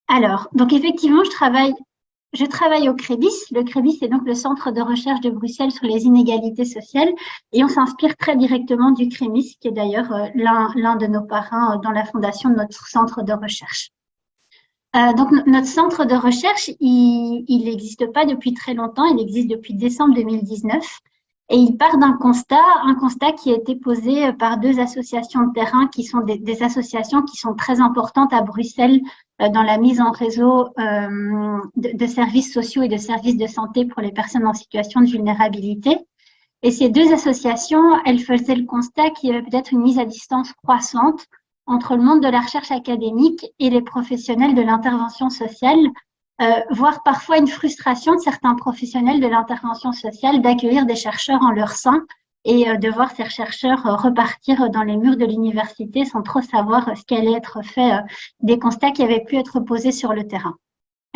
Alors, donc effectivement, je travaille au CREBIS. Le CREBIS, c'est donc le Centre de recherche de Bruxelles sur les inégalités sociales. Et on s'inspire très directement du CREMIS, qui est d'ailleurs l'un de nos parrains dans la fondation de notre centre de recherche. Donc, notre centre de recherche, il n'existe pas depuis très longtemps. Il existe depuis décembre 2019. Et il part d'un un constat qui a été posé par deux associations de terrain qui sont des associations qui sont très importantes à Bruxelles dans la mise en réseau de services sociaux et de services de santé pour les personnes en situation de vulnérabilité. Et ces deux associations, elles faisaient le constat qu'il y avait peut-être une mise à distance croissante entre le monde de la recherche académique et les professionnels de l'intervention sociale, voire parfois une frustration de certains professionnels de l'intervention sociale d'accueillir des chercheurs en leur sein et de voir ces chercheurs repartir dans les murs de l'université sans trop savoir ce qui allait être fait des constats qui avaient pu être posés sur le terrain.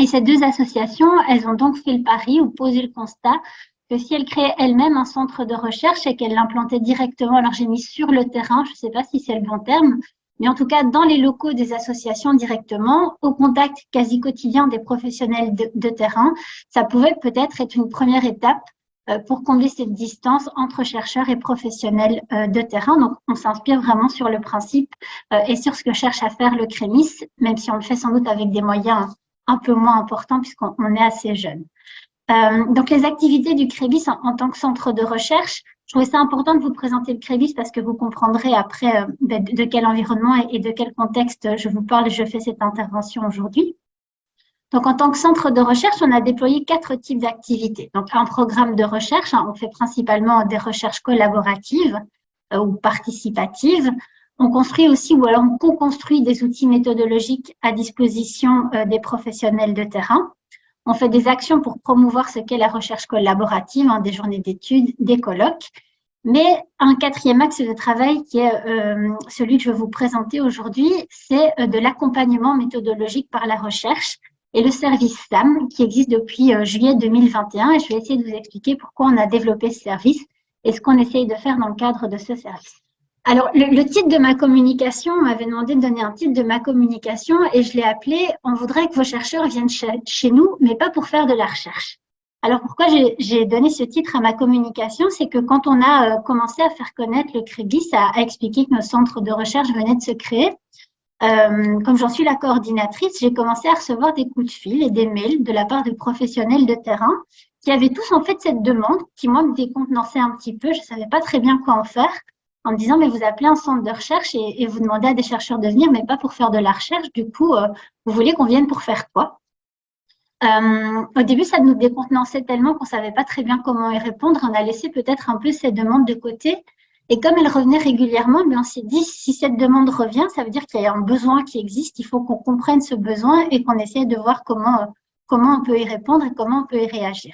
Et ces deux associations, elles ont donc fait le pari ou posé le constat que si elles créaient elles-mêmes un centre de recherche et qu'elles l'implantaient directement, alors j'ai mis sur le terrain, je ne sais pas si c'est le bon terme, mais en tout cas dans les locaux des associations directement, au contact quasi quotidien des professionnels de terrain, ça pouvait peut-être être une première étape pour combler cette distance entre chercheurs et professionnels de terrain. Donc, on s'inspire vraiment sur le principe et sur ce que cherche à faire le CREMIS, même si on le fait sans doute avec des moyens un peu moins importants puisqu'on est assez jeune. Donc, les activités du CREBIS en tant que centre de recherche, je trouvais ça important de vous présenter le CREBIS parce que vous comprendrez après de quel environnement et de quel contexte je vous parle et je fais cette intervention aujourd'hui. Donc, en tant que centre de recherche, on a déployé 4 types d'activités. Donc, un programme de recherche, on fait principalement des recherches collaboratives ou participatives. On construit aussi ou alors on co-construit des outils méthodologiques à disposition des professionnels de terrain. On fait des actions pour promouvoir ce qu'est la recherche collaborative, des journées d'études, des colloques. Mais un quatrième axe de travail qui est celui que je vais vous présenter aujourd'hui, c'est de l'accompagnement méthodologique par la recherche et le service SAM qui existe depuis juillet 2021. Et je vais essayer de vous expliquer pourquoi on a développé ce service et ce qu'on essaye de faire dans le cadre de ce service. Alors, le titre de ma communication, on m'avait demandé de donner un titre de ma communication et je l'ai appelé « On voudrait que vos chercheurs viennent chez nous, mais pas pour faire de la recherche ». Alors, pourquoi j'ai donné ce titre à ma communication? C'est que quand on a commencé à faire connaître le CREBIS, à expliquer que nos centres de recherche venaient de se créer, comme j'en suis la coordinatrice, j'ai commencé à recevoir des coups de fil et des mails de la part de professionnels de terrain qui avaient tous en fait cette demande qui, moi, me décontenançait un petit peu. Je ne savais pas très bien quoi en faire. En me disant, mais vous appelez un centre de recherche et vous demandez à des chercheurs de venir, mais pas pour faire de la recherche. Du coup, vous voulez qu'on vienne pour faire quoi? Au début, ça nous décontenançait tellement qu'on ne savait pas très bien comment y répondre. On a laissé peut-être un peu ces demandes de côté. Et comme elles revenaient régulièrement, on s'est dit, si cette demande revient, ça veut dire qu'il y a un besoin qui existe. Il faut qu'on comprenne ce besoin et qu'on essaye de voir comment on peut y répondre et comment on peut y réagir.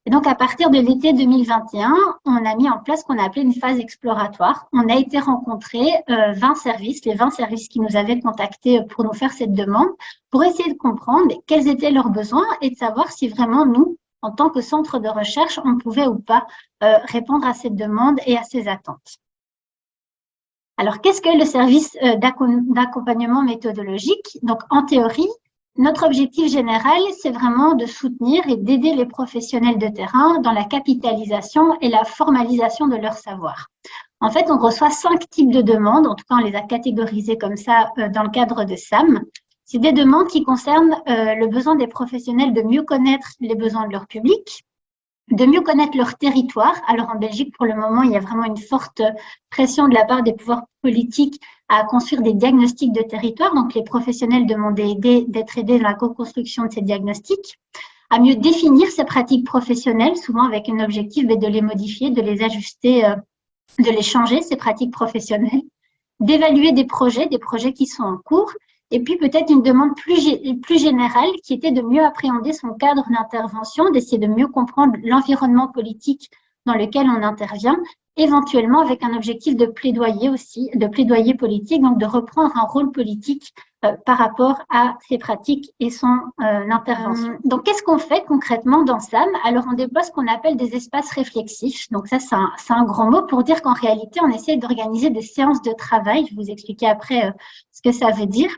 Et donc, à partir de l'été 2021, on a mis en place ce qu'on a appelé une phase exploratoire. On a été rencontrer 20 services, les 20 services qui nous avaient contactés pour nous faire cette demande, pour essayer de comprendre quels étaient leurs besoins et de savoir si vraiment nous, en tant que centre de recherche, on pouvait ou pas répondre à cette demande et à ces attentes. Alors, qu'est-ce que le service d'accompagnement méthodologique? Donc, en théorie, notre objectif général, c'est vraiment de soutenir et d'aider les professionnels de terrain dans la capitalisation et la formalisation de leur savoir. En fait, on reçoit 5 types de demandes, en tout cas on les a catégorisées comme ça dans le cadre de SAM. C'est des demandes qui concernent le besoin des professionnels de mieux connaître les besoins de leur public, de mieux connaître leur territoire. Alors en Belgique, pour le moment, il y a vraiment une forte pression de la part des pouvoirs politiques à construire des diagnostics de territoire. Donc les professionnels demandent d'être aidés dans la co-construction de ces diagnostics, à mieux définir ces pratiques professionnelles, souvent avec un objectif de les modifier, de les ajuster, de les changer, ces pratiques professionnelles, d'évaluer des projets qui sont en cours, et puis peut-être une demande plus générale qui était de mieux appréhender son cadre d'intervention, d'essayer de mieux comprendre l'environnement politique dans lequel on intervient, éventuellement avec un objectif de plaidoyer aussi, de plaidoyer politique, donc de reprendre un rôle politique par rapport à ses pratiques et son intervention. Donc, qu'est-ce qu'on fait concrètement dans SAM? Alors, on déploie ce qu'on appelle des espaces réflexifs. Donc, ça, c'est un grand mot pour dire qu'en réalité, on essaie d'organiser des séances de travail. Je vais vous expliquer après ce que ça veut dire.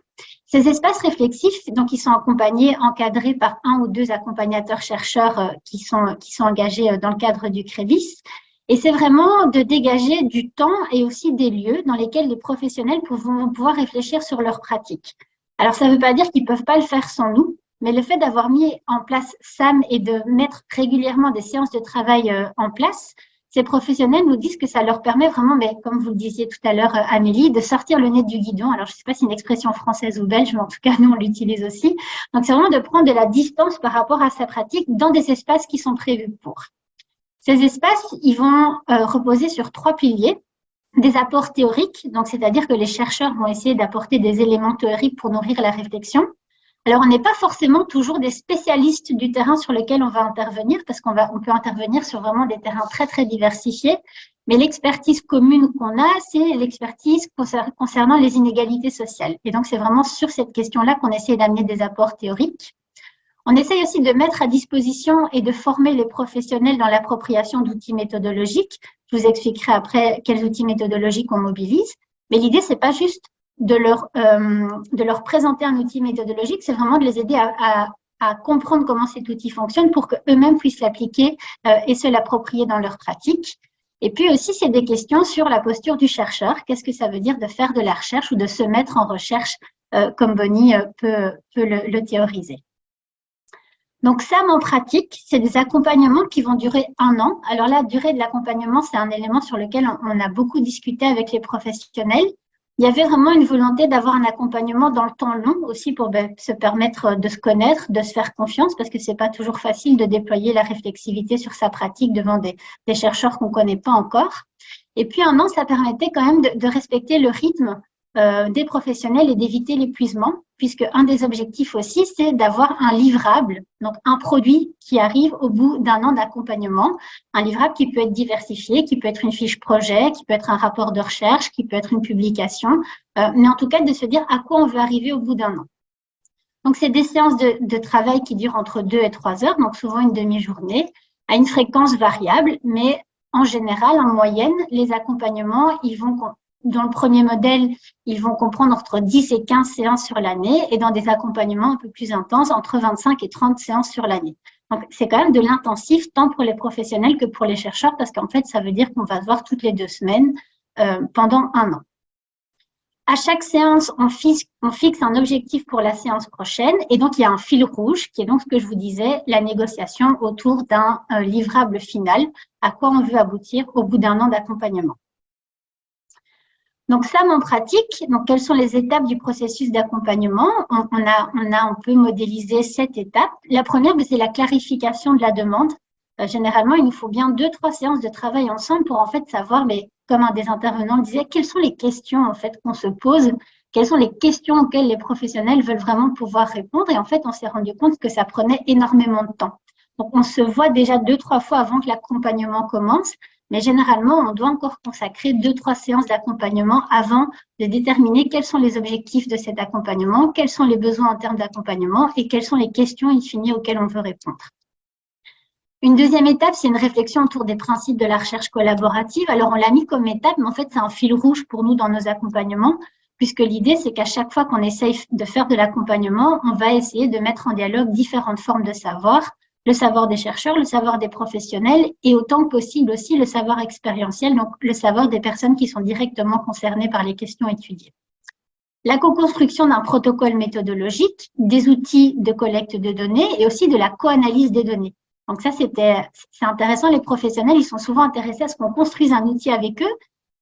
Ces espaces réflexifs, donc, ils sont accompagnés, encadrés par 1 ou 2 accompagnateurs-chercheurs qui sont engagés dans le cadre du CREBIS. Et c'est vraiment de dégager du temps et aussi des lieux dans lesquels les professionnels vont pouvoir réfléchir sur leurs pratiques. Alors, ça ne veut pas dire qu'ils ne peuvent pas le faire sans nous, mais le fait d'avoir mis en place SAM et de mettre régulièrement des séances de travail en place, ces professionnels nous disent que ça leur permet vraiment, mais comme vous le disiez tout à l'heure, Amélie, de sortir le nez du guidon. Alors, je ne sais pas si c'est une expression française ou belge, mais en tout cas, nous, on l'utilise aussi. Donc, c'est vraiment de prendre de la distance par rapport à sa pratique dans des espaces qui sont prévus pour. Ces espaces, ils vont reposer sur 3 piliers. Des apports théoriques, donc c'est-à-dire que les chercheurs vont essayer d'apporter des éléments théoriques pour nourrir la réflexion. Alors, on n'est pas forcément toujours des spécialistes du terrain sur lequel on va intervenir, parce qu'on peut intervenir sur vraiment des terrains très, très diversifiés. Mais l'expertise commune qu'on a, c'est l'expertise concernant les inégalités sociales. Et donc, c'est vraiment sur cette question-là qu'on essaie d'amener des apports théoriques. On essaye aussi de mettre à disposition et de former les professionnels dans l'appropriation d'outils méthodologiques. Je vous expliquerai après quels outils méthodologiques on mobilise. Mais l'idée, c'est pas juste de leur présenter un outil méthodologique, c'est vraiment de les aider à comprendre comment cet outil fonctionne pour qu'eux-mêmes puissent l'appliquer et se l'approprier dans leur pratique. Et puis aussi, c'est des questions sur la posture du chercheur. Qu'est-ce que ça veut dire de faire de la recherche ou de se mettre en recherche, comme Bonnie peut le théoriser. Donc, SAM en pratique, c'est des accompagnements qui vont durer 1 an. Alors, la durée de l'accompagnement, c'est un élément sur lequel on a beaucoup discuté avec les professionnels. Il y avait vraiment une volonté d'avoir un accompagnement dans le temps long aussi pour se permettre de se connaître, de se faire confiance, parce que c'est pas toujours facile de déployer la réflexivité sur sa pratique devant des chercheurs qu'on connaît pas encore. Et puis 1 an, ça permettait quand même de respecter le rythme des professionnels et d'éviter l'épuisement, puisque un des objectifs aussi, c'est d'avoir un livrable, donc un produit qui arrive au bout d'1 an d'accompagnement, un livrable qui peut être diversifié, qui peut être une fiche projet, qui peut être un rapport de recherche, qui peut être une publication, mais en tout cas de se dire à quoi on veut arriver au bout d'1 an. Donc, c'est des séances de travail qui durent entre 2 et 3 heures, donc souvent une demi-journée, à une fréquence variable, mais en général, en moyenne, les accompagnements, dans le premier modèle, ils vont comprendre entre 10 et 15 séances sur l'année et dans des accompagnements un peu plus intenses, entre 25 et 30 séances sur l'année. Donc, c'est quand même de l'intensif tant pour les professionnels que pour les chercheurs parce qu'en fait, ça veut dire qu'on va se voir toutes les 2 semaines pendant 1 an. À chaque séance, on fixe un objectif pour la séance prochaine et donc il y a un fil rouge qui est donc ce que je vous disais, la négociation autour d'un livrable final, à quoi on veut aboutir au bout d'1 an d'accompagnement. Donc, SAM en pratique, donc quelles sont les étapes du processus d'accompagnement? On peut modéliser 7 étapes. La première, c'est la clarification de la demande. Généralement, il nous faut bien 2-3 séances de travail ensemble pour en fait savoir, mais comme un des intervenants le disait, quelles sont les questions en fait qu'on se pose, quelles sont les questions auxquelles les professionnels veulent vraiment pouvoir répondre. Et en fait, on s'est rendu compte que ça prenait énormément de temps. Donc, on se voit déjà 2-3 fois avant que l'accompagnement commence. Mais généralement, on doit encore consacrer 2-3 séances d'accompagnement avant de déterminer quels sont les objectifs de cet accompagnement, quels sont les besoins en termes d'accompagnement et quelles sont les questions in fine auxquelles on veut répondre. Une deuxième étape, c'est une réflexion autour des principes de la recherche collaborative. Alors, on l'a mis comme étape, mais en fait, c'est un fil rouge pour nous dans nos accompagnements, puisque l'idée, c'est qu'à chaque fois qu'on essaye de faire de l'accompagnement, on va essayer de mettre en dialogue différentes formes de savoir, le savoir des chercheurs, le savoir des professionnels et autant que possible aussi le savoir expérientiel, donc le savoir des personnes qui sont directement concernées par les questions étudiées. La co-construction d'un protocole méthodologique, des outils de collecte de données et aussi de la co-analyse des données. Donc ça, c'est intéressant, les professionnels, ils sont souvent intéressés à ce qu'on construise un outil avec eux,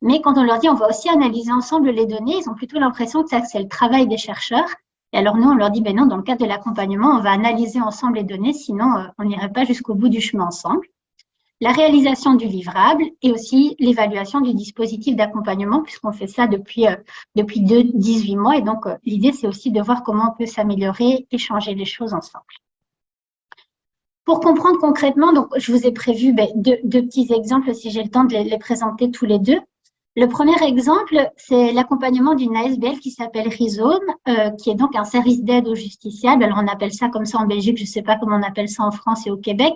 mais quand on leur dit on va aussi analyser ensemble les données, ils ont plutôt l'impression que ça, c'est le travail des chercheurs. Et alors nous, on leur dit, ben non, dans le cadre de l'accompagnement, on va analyser ensemble les données, sinon on n'irait pas jusqu'au bout du chemin ensemble. La réalisation du livrable et aussi l'évaluation du dispositif d'accompagnement, puisqu'on fait ça depuis 18 mois. Et donc, l'idée, c'est aussi de voir comment on peut s'améliorer et changer les choses ensemble. Pour comprendre concrètement, donc je vous ai prévu deux petits exemples, si j'ai le temps de les présenter tous les deux. Le premier exemple, c'est l'accompagnement d'une ASBL qui s'appelle Rhizome, qui est donc un service d'aide aux justiciables. Alors, on appelle ça comme ça en Belgique, je ne sais pas comment on appelle ça en France et au Québec.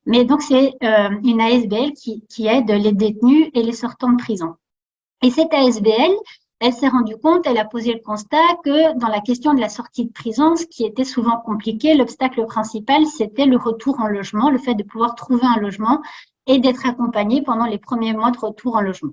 Mais donc, c'est une ASBL qui aide les détenus et les sortants de prison. Et cette ASBL, elle s'est rendue compte, elle a posé le constat que dans la question de la sortie de prison, ce qui était souvent compliqué, l'obstacle principal, c'était le retour en logement, le fait de pouvoir trouver un logement et d'être accompagné pendant les premiers mois de retour en logement.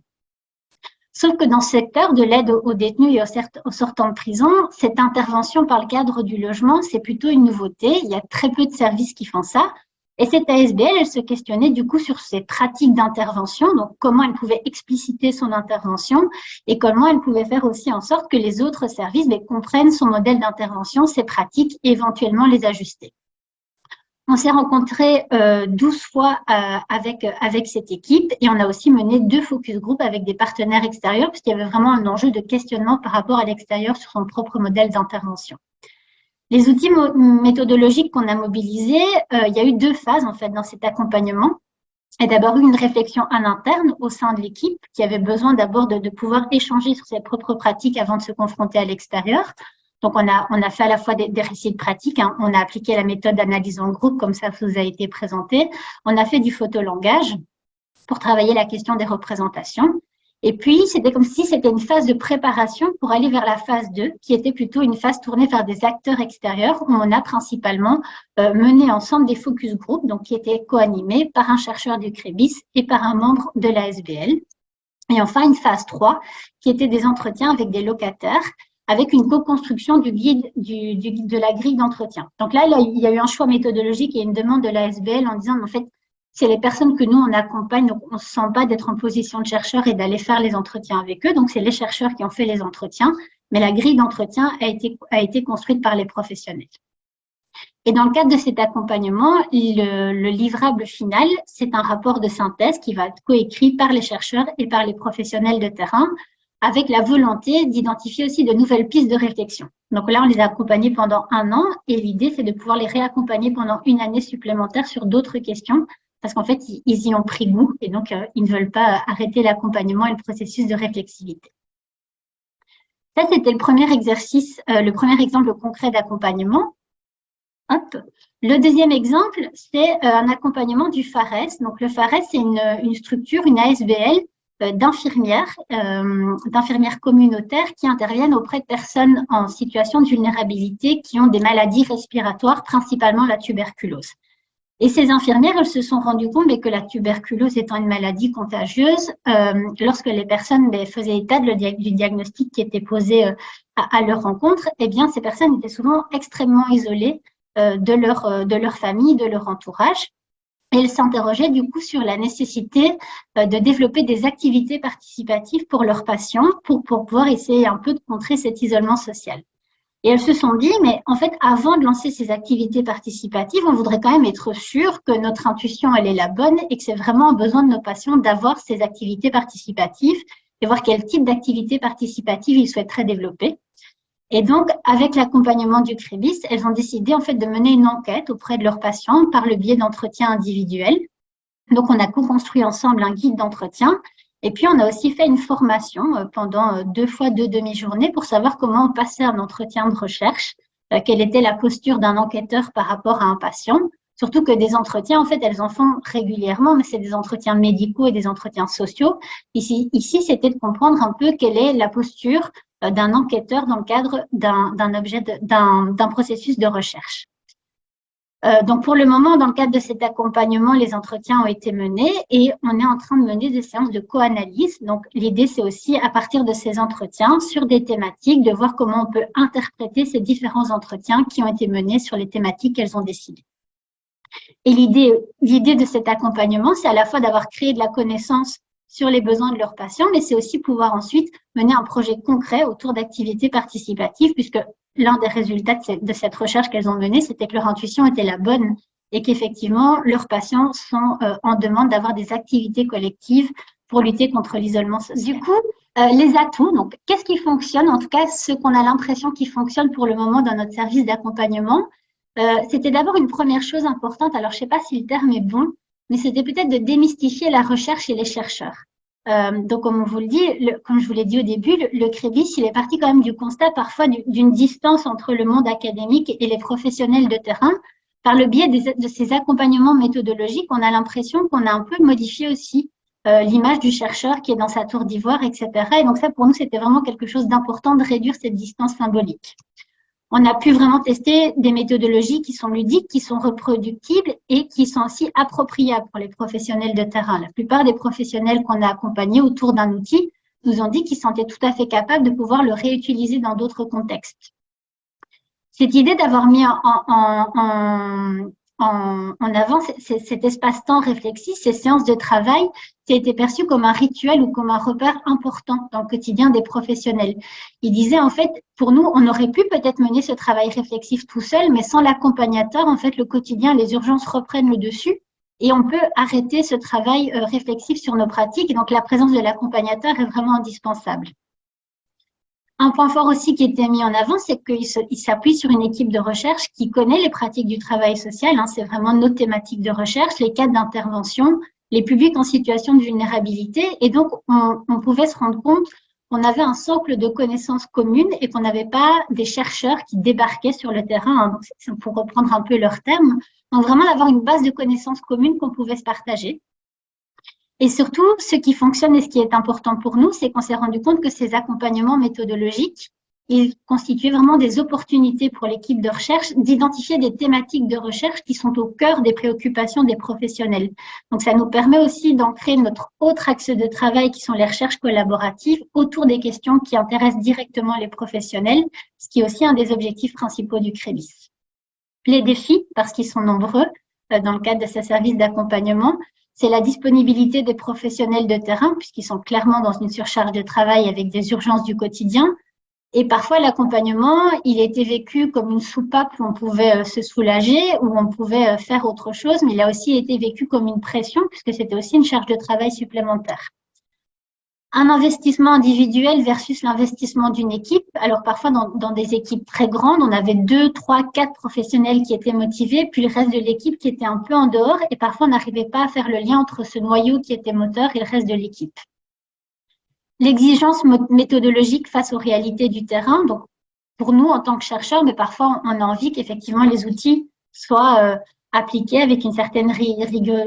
Sauf que dans ce secteur de l'aide aux détenus et aux sortants de prison, cette intervention par le cadre du logement, c'est plutôt une nouveauté. Il y a très peu de services qui font ça. Et cette ASBL, elle se questionnait du coup sur ses pratiques d'intervention, donc comment elle pouvait expliciter son intervention et comment elle pouvait faire aussi en sorte que les autres services comprennent son modèle d'intervention, ses pratiques et éventuellement les ajuster. On s'est rencontrés 12 fois avec cette équipe et on a aussi mené 2 focus group avec des partenaires extérieurs parce qu'il y avait vraiment un enjeu de questionnement par rapport à l'extérieur sur son propre modèle d'intervention. Les outils méthodologiques qu'on a mobilisés, il y a eu 2 phases en fait dans cet accompagnement. Il y a d'abord eu une réflexion en interne au sein de l'équipe qui avait besoin d'abord de pouvoir échanger sur ses propres pratiques avant de se confronter à l'extérieur. Donc, on a fait à la fois des récits de pratique, hein. On a appliqué la méthode d'analyse en groupe, comme ça vous a été présenté. On a fait du photolangage pour travailler la question des représentations. Et puis, c'était comme si c'était une phase de préparation pour aller vers la phase 2, qui était plutôt une phase tournée vers des acteurs extérieurs, où on a principalement mené ensemble des focus group, donc qui étaient co-animés par un chercheur du CREBIS et par un membre de l'ASBL. Et enfin, une phase 3, qui était des entretiens avec des locataires, avec une co-construction du guide de la grille d'entretien. Donc là, il y a eu un choix méthodologique et une demande de l'ASBL en disant, en fait, c'est les personnes que nous, on accompagne, donc on ne se sent pas d'être en position de chercheur et d'aller faire les entretiens avec eux. Donc, c'est les chercheurs qui ont fait les entretiens, mais la grille d'entretien a été construite par les professionnels. Et dans le cadre de cet accompagnement, le livrable final, c'est un rapport de synthèse qui va être coécrit par les chercheurs et par les professionnels de terrain, avec la volonté d'identifier aussi de nouvelles pistes de réflexion. Donc là, on les a accompagnés pendant 1 an et l'idée, c'est de pouvoir les réaccompagner pendant 1 année supplémentaire sur d'autres questions parce qu'en fait, ils y ont pris goût et donc, ils ne veulent pas arrêter l'accompagnement et le processus de réflexivité. Ça, c'était le premier exercice, le premier exemple concret d'accompagnement. Hop. Le deuxième exemple, c'est un accompagnement du FARES. Donc, le FARES, c'est une structure, une ASBL, d'infirmières communautaires qui interviennent auprès de personnes en situation de vulnérabilité qui ont des maladies respiratoires, principalement la tuberculose. Et ces infirmières, elles se sont rendues compte que la tuberculose étant une maladie contagieuse, lorsque les personnes faisaient état du diagnostic qui était posé à leur rencontre, eh bien, ces personnes étaient souvent extrêmement isolées de leur famille, de leur entourage. Et elles s'interrogeaient du coup sur la nécessité de développer des activités participatives pour leurs patients pour pouvoir essayer un peu de contrer cet isolement social. Et elles se sont dit, mais en fait, avant de lancer ces activités participatives, on voudrait quand même être sûr que notre intuition, elle est la bonne et que c'est vraiment un besoin de nos patients d'avoir ces activités participatives et voir quel type d'activités participatives ils souhaiteraient développer. Et donc, avec l'accompagnement du CREBIS, elles ont décidé en fait de mener une enquête auprès de leurs patients par le biais d'entretiens individuels. Donc, on a co-construit ensemble un guide d'entretien. Et puis, on a aussi fait une formation pendant 2 fois 2 demi-journées pour savoir comment on passait un entretien de recherche, quelle était la posture d'un enquêteur par rapport à un patient. Surtout que des entretiens, en fait, elles en font régulièrement, mais c'est des entretiens médicaux et des entretiens sociaux. Ici, c'était de comprendre un peu quelle est la posture d'un enquêteur dans le cadre d'un processus de recherche. Donc, pour le moment, dans le cadre de cet accompagnement, les entretiens ont été menés et on est en train de mener des séances de co-analyse. Donc, l'idée, c'est aussi, à partir de ces entretiens, sur des thématiques, de voir comment on peut interpréter ces différents entretiens qui ont été menés sur les thématiques qu'elles ont décidées. Et l'idée de cet accompagnement, c'est à la fois d'avoir créé de la connaissance sur les besoins de leurs patients, mais c'est aussi pouvoir ensuite mener un projet concret autour d'activités participatives, puisque l'un des résultats de cette recherche qu'elles ont menée, c'était que leur intuition était la bonne et qu'effectivement, leurs patients sont en demande d'avoir des activités collectives pour lutter contre l'isolement social. Du coup, les atouts, donc qu'est-ce qui fonctionne, en tout cas ce qu'on a l'impression qui fonctionne pour le moment dans notre service d'accompagnement, c'était d'abord une première chose importante, alors je ne sais pas si le terme est bon, mais c'était peut-être de démystifier la recherche et les chercheurs. Donc, comme on vous le dit, comme je vous l'ai dit au début, le CREBIS, il est parti quand même du constat parfois d'une distance entre le monde académique et les professionnels de terrain. Par le biais de ces accompagnements méthodologiques, on a l'impression qu'on a un peu modifié aussi l'image du chercheur qui est dans sa tour d'ivoire, etc. Et donc ça, pour nous, c'était vraiment quelque chose d'important de réduire cette distance symbolique. On a pu vraiment tester des méthodologies qui sont ludiques, qui sont reproductibles et qui sont aussi appropriables pour les professionnels de terrain. La plupart des professionnels qu'on a accompagnés autour d'un outil nous ont dit qu'ils se sentaient tout à fait capables de pouvoir le réutiliser dans d'autres contextes. Cette idée d'avoir mis en avant cet espace-temps réflexif, ces séances de travail, qui a été perçu comme un rituel ou comme un repère important dans le quotidien des professionnels. Il disait, en fait, pour nous, on aurait pu peut-être mener ce travail réflexif tout seul, mais sans l'accompagnateur, en fait, le quotidien, les urgences reprennent le dessus et on peut arrêter ce travail réflexif sur nos pratiques. Et donc, la présence de l'accompagnateur est vraiment indispensable. Un point fort aussi qui était mis en avant, c'est qu'il s'appuie sur une équipe de recherche qui connaît les pratiques du travail social. C'est vraiment nos thématiques de recherche, les cas d'intervention, les publics en situation de vulnérabilité. Et donc, on pouvait se rendre compte qu'on avait un socle de connaissances communes et qu'on n'avait pas des chercheurs qui débarquaient sur le terrain, donc pour reprendre un peu leurs termes. Donc, vraiment d'avoir une base de connaissances communes qu'on pouvait se partager. Et surtout, ce qui fonctionne et ce qui est important pour nous, c'est qu'on s'est rendu compte que ces accompagnements méthodologiques, ils constituaient vraiment des opportunités pour l'équipe de recherche d'identifier des thématiques de recherche qui sont au cœur des préoccupations des professionnels. Donc, ça nous permet aussi d'ancrer notre autre axe de travail qui sont les recherches collaboratives autour des questions qui intéressent directement les professionnels, ce qui est aussi un des objectifs principaux du CREBIS. Les défis, parce qu'ils sont nombreux dans le cadre de ce service d'accompagnement, c'est la disponibilité des professionnels de terrain, puisqu'ils sont clairement dans une surcharge de travail avec des urgences du quotidien. Et parfois, l'accompagnement, il était vécu comme une soupape où on pouvait se soulager, où on pouvait faire autre chose, mais il a aussi été vécu comme une pression, puisque c'était aussi une charge de travail supplémentaire. Un investissement individuel versus l'investissement d'une équipe. Alors parfois, dans des équipes très grandes, on avait 2, 3, 4 professionnels qui étaient motivés, puis le reste de l'équipe qui était un peu en dehors, et parfois on n'arrivait pas à faire le lien entre ce noyau qui était moteur et le reste de l'équipe. L'exigence méthodologique face aux réalités du terrain. Donc, pour nous, en tant que chercheurs, mais parfois on a envie qu'effectivement les outils soient appliqués avec une certaine rigueur,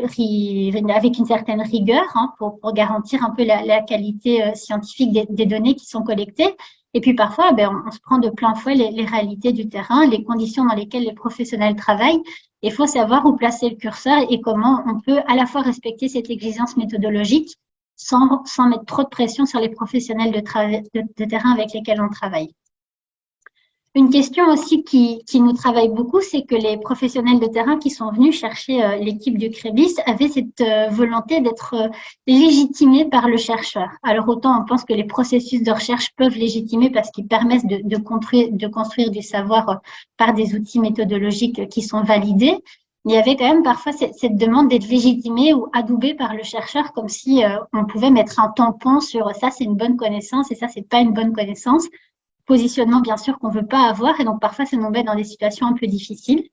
pour garantir un peu la qualité scientifique des données qui sont collectées. Et puis parfois, on se prend de plein fouet les réalités du terrain, les conditions dans lesquelles les professionnels travaillent. Il faut savoir où placer le curseur et comment on peut à la fois respecter cette exigence méthodologique sans mettre trop de pression sur les professionnels de terrain avec lesquels on travaille. Une question aussi qui nous travaille beaucoup, c'est que les professionnels de terrain qui sont venus chercher l'équipe du CREBIS avaient cette volonté d'être légitimés par le chercheur. Alors autant on pense que les processus de recherche peuvent légitimer parce qu'ils permettent de construire du savoir par des outils méthodologiques qui sont validés. Mais il y avait quand même parfois cette demande d'être légitimé ou adoubé par le chercheur, comme si on pouvait mettre un tampon sur ça, c'est une bonne connaissance et ça, c'est pas une bonne connaissance. Positionnement, bien sûr, qu'on veut pas avoir. Et donc, parfois, ça nous met dans des situations un peu difficiles.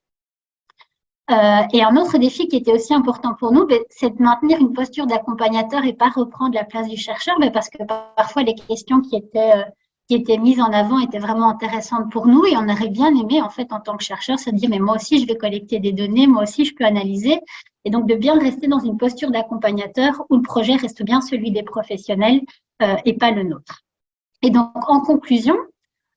Et un autre défi qui était aussi important pour nous, c'est de maintenir une posture d'accompagnateur et pas reprendre la place du chercheur, mais parce que parfois, les questions qui étaient mises en avant étaient vraiment intéressantes pour nous et on aurait bien aimé, en fait, en tant que chercheur, se dire, mais moi aussi, je vais collecter des données, moi aussi, je peux analyser. Et donc, de bien rester dans une posture d'accompagnateur où le projet reste bien celui des professionnels et pas le nôtre. Et donc, en conclusion,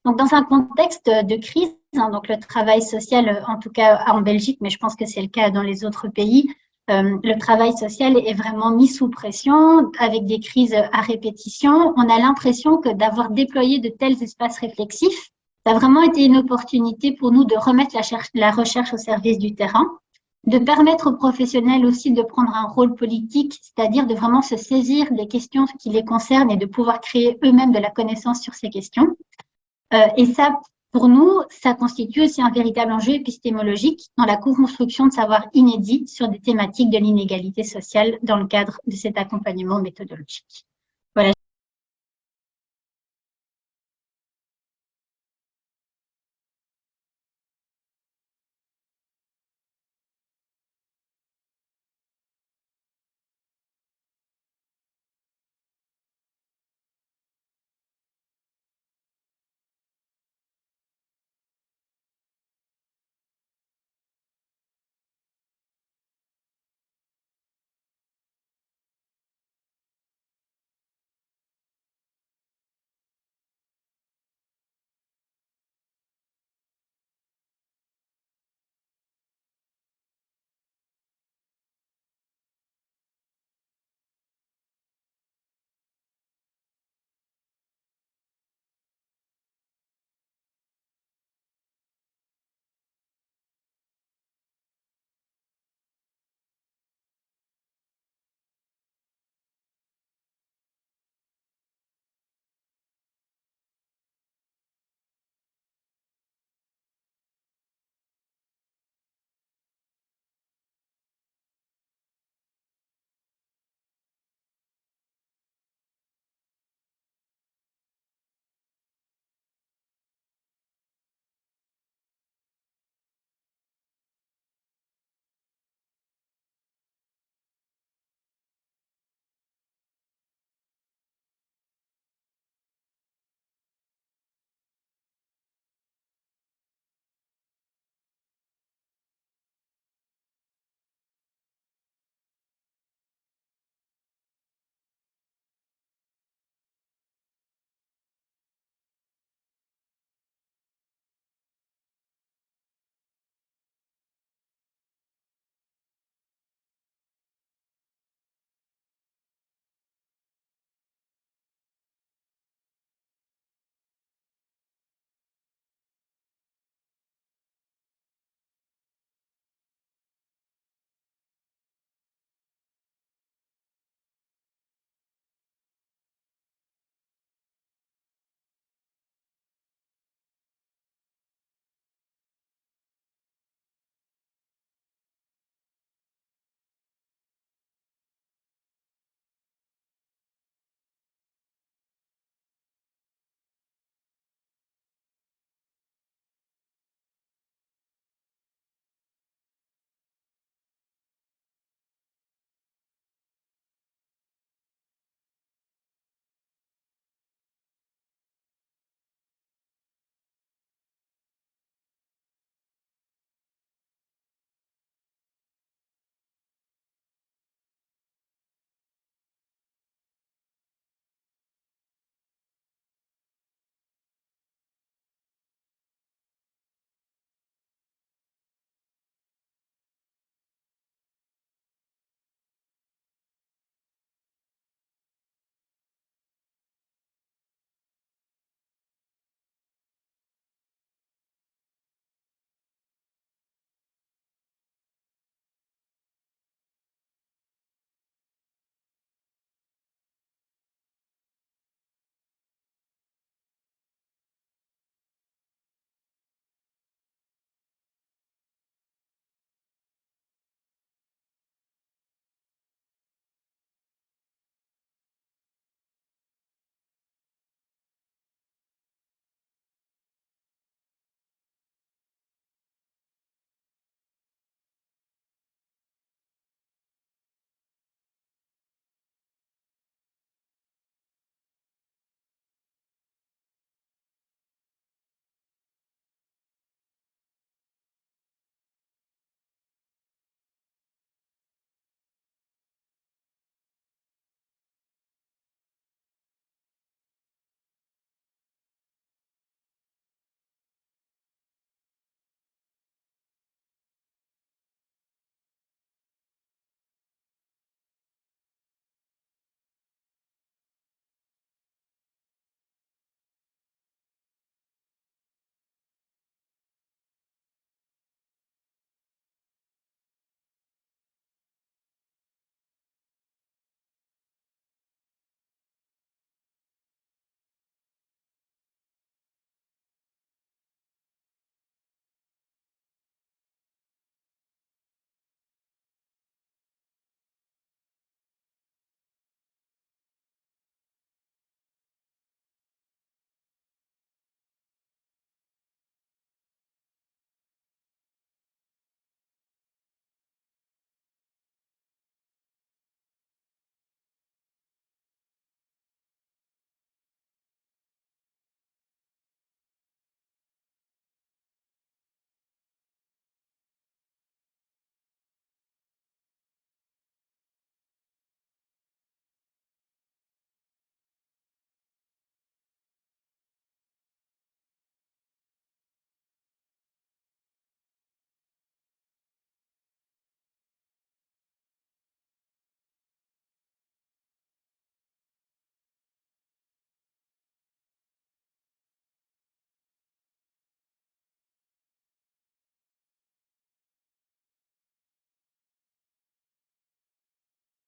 donc dans un contexte de crise, donc le travail social, en tout cas en Belgique, mais je pense que c'est le cas dans les autres pays, le travail social est vraiment mis sous pression avec des crises à répétition. On a l'impression que d'avoir déployé de tels espaces réflexifs, ça a vraiment été une opportunité pour nous de remettre la recherche au service du terrain, de permettre aux professionnels aussi de prendre un rôle politique, c'est-à-dire de vraiment se saisir des questions qui les concernent et de pouvoir créer eux-mêmes de la connaissance sur ces questions. Et ça, pour nous, ça constitue aussi un véritable enjeu épistémologique dans la co-construction de savoirs inédits sur des thématiques de l'inégalité sociale dans le cadre de cet accompagnement méthodologique.